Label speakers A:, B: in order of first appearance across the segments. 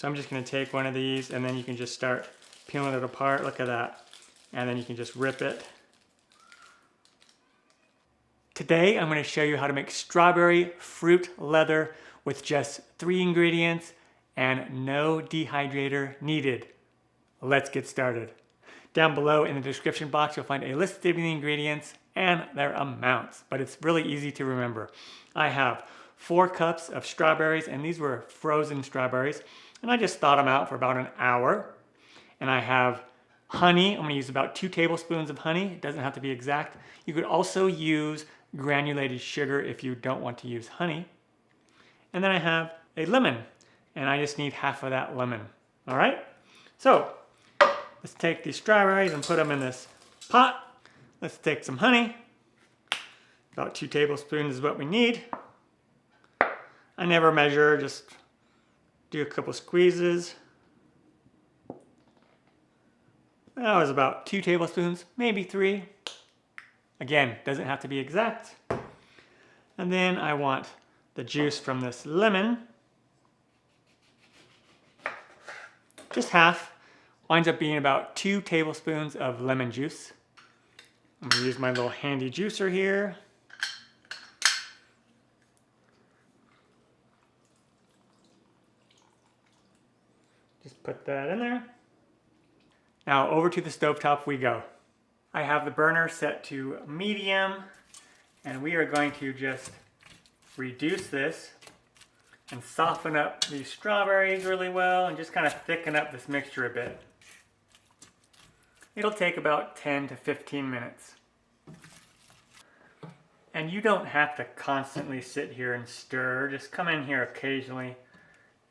A: So I'm just going to take one of these, and then you can just start peeling it apart. Look at that. And then you can just rip it. Today I'm going to show you how to make strawberry fruit leather with just 3 ingredients and no dehydrator needed. Let's get started. Down below in the description box you'll find a list of the ingredients and their amounts, but it's really easy to remember. I have 4 cups of strawberries, and these were frozen strawberries, and I just thawed them out for about an hour. And I have honey. I'm going to use about 2 tablespoons of honey. It doesn't have to be exact. You could also use granulated sugar if you don't want to use honey. And then I have a lemon, and I just need half of that lemon. All right? So let's take these strawberries and put them in this pot. Let's take some honey. About 2 tablespoons is what we need. I never measure, just do a couple squeezes. That was about 2 tablespoons, maybe 3. Again, doesn't have to be exact. And then I want the juice from this lemon. Just half. Winds up being about 2 tablespoons of lemon juice. I'm going to use my little handy juicer here. Just put that in there. Now over to the stovetop we go. I have the burner set to medium, and we are going to just reduce this and soften up these strawberries really well and just kind of thicken up this mixture a bit. It'll take about 10 to 15 minutes. And you don't have to constantly sit here and stir. Just come in here occasionally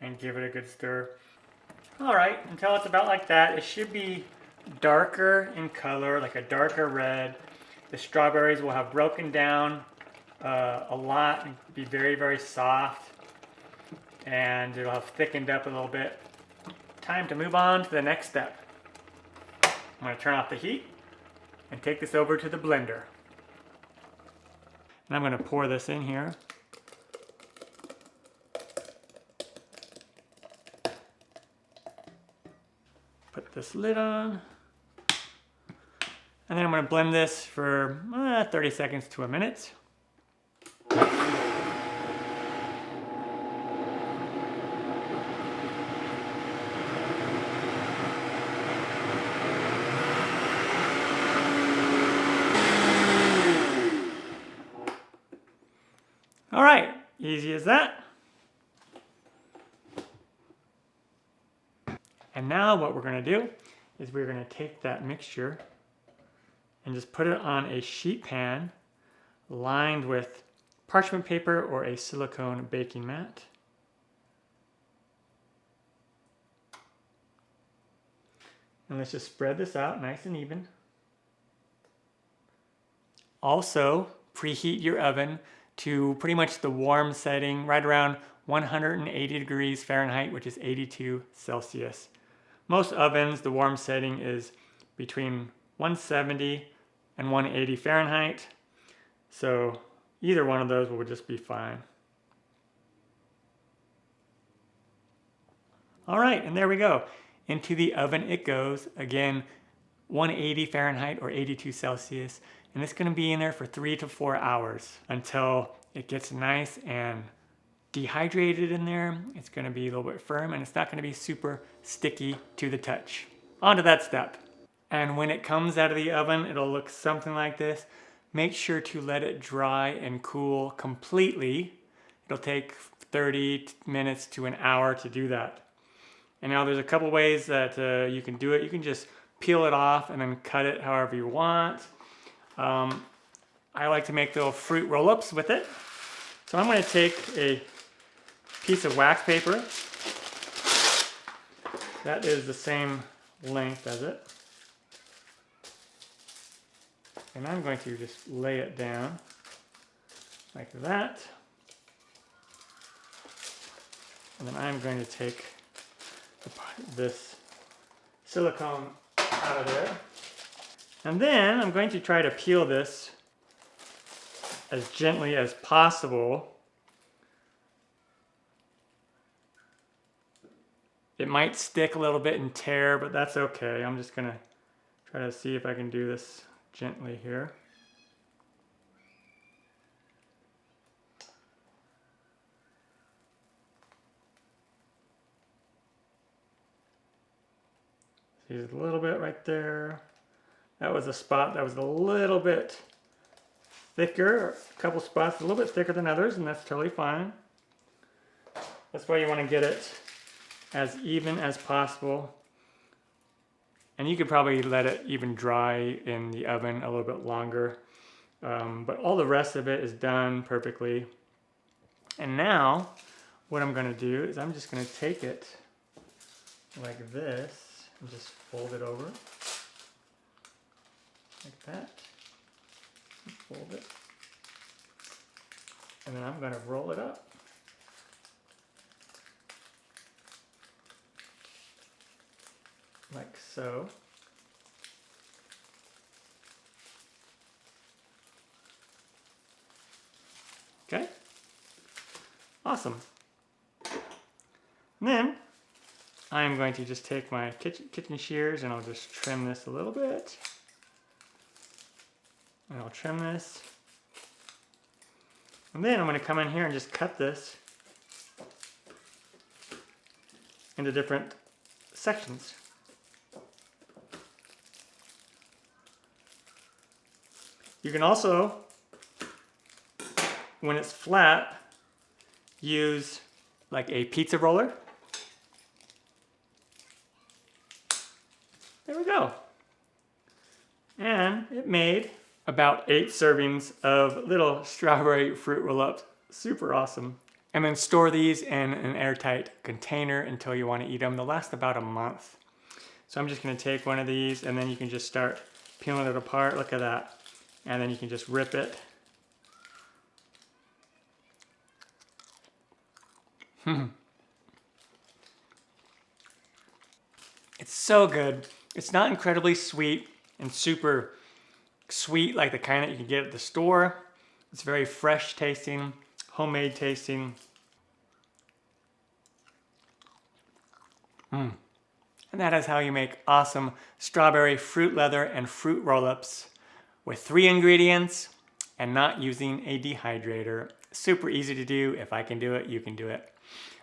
A: and give it a good stir. Alright, until it's about like that. It should be darker in color, like a darker red. The strawberries will have broken down a lot and be very, very soft. And it'll have thickened up a little bit. Time to move on to the next step. I'm going to turn off the heat and take this over to the blender. And I'm going to pour this in here. Put this lid on. And then I'm going to blend this for 30 seconds to a minute. All right, easy as that. And now what we're going to do is we're going to take that mixture and just put it on a sheet pan lined with parchment paper or a silicone baking mat. And let's just spread this out nice and even. Also, preheat your oven to pretty much the warm setting, right around 180 degrees Fahrenheit, which is 82 Celsius. Most ovens, the warm setting is between 170 and 180 Fahrenheit. So either one of those will just be fine. All right, and there we go. Into the oven it goes. Again, 180 Fahrenheit or 82 Celsius. And it's going to be in there for 3 to 4 hours until it gets nice and dehydrated in there. It's going to be a little bit firm, and it's not going to be super sticky to the touch. On to that step. And when it comes out of the oven, it'll look something like this. Make sure to let it dry and cool completely. It'll take 30 minutes to an hour to do that. And now there's a couple ways that you can do it. You can just peel it off and then cut it however you want. I like to make little fruit roll-ups with it. So I'm going to take a piece of wax paper. That is the same length as it. And I'm going to just lay it down like that. And then I'm going to take this silicone out of there. And then I'm going to try to peel this as gently as possible. It might stick a little bit and tear, but that's okay. I'm just gonna try to see if I can do this gently here. See, there's a little bit right there. That was a spot that was a little bit thicker, a couple spots a little bit thicker than others, and that's totally fine. That's why you want to get it as even as possible. And you could probably let it even dry in the oven a little bit longer. But all the rest of it is done perfectly. And now, what I'm going to do is I'm just going to take it like this and just fold it over. Like that. Fold it. And then I'm going to roll it up. Like so. Okay. Awesome. And then I'm going to just take my kitchen shears and I'll just trim this a little bit. And I'll trim this. And then I'm going to come in here and just cut this into different sections. You can also, when it's flat, use like a pizza roller. There we go. And it made about 8 servings of little strawberry fruit roll-ups. Super awesome. And then store these in an airtight container until you want to eat them. They'll last about a month. So I'm just going to take one of these and then you can just start peeling it apart. Look at that. And then you can just rip it. It's so good. It's not incredibly sweet and super sweet like the kind that you can get at the store. It's very fresh tasting, homemade tasting. And that is how you make awesome strawberry fruit leather and fruit roll-ups with 3 ingredients and not using a dehydrator. Super easy to do. If I can do it, you can do it.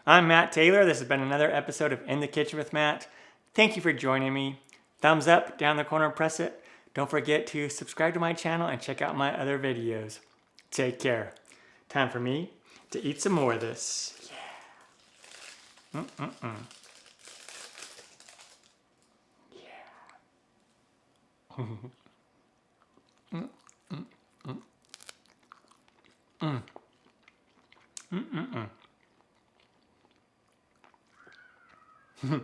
A: I'm Matt Taylor. This has been another episode of In the Kitchen with Matt. Thank you for joining me. Thumbs up down the corner, press it. Don't forget to subscribe to my channel and check out my other videos. Take care. Time for me to eat some more of this. Yeah. Yeah.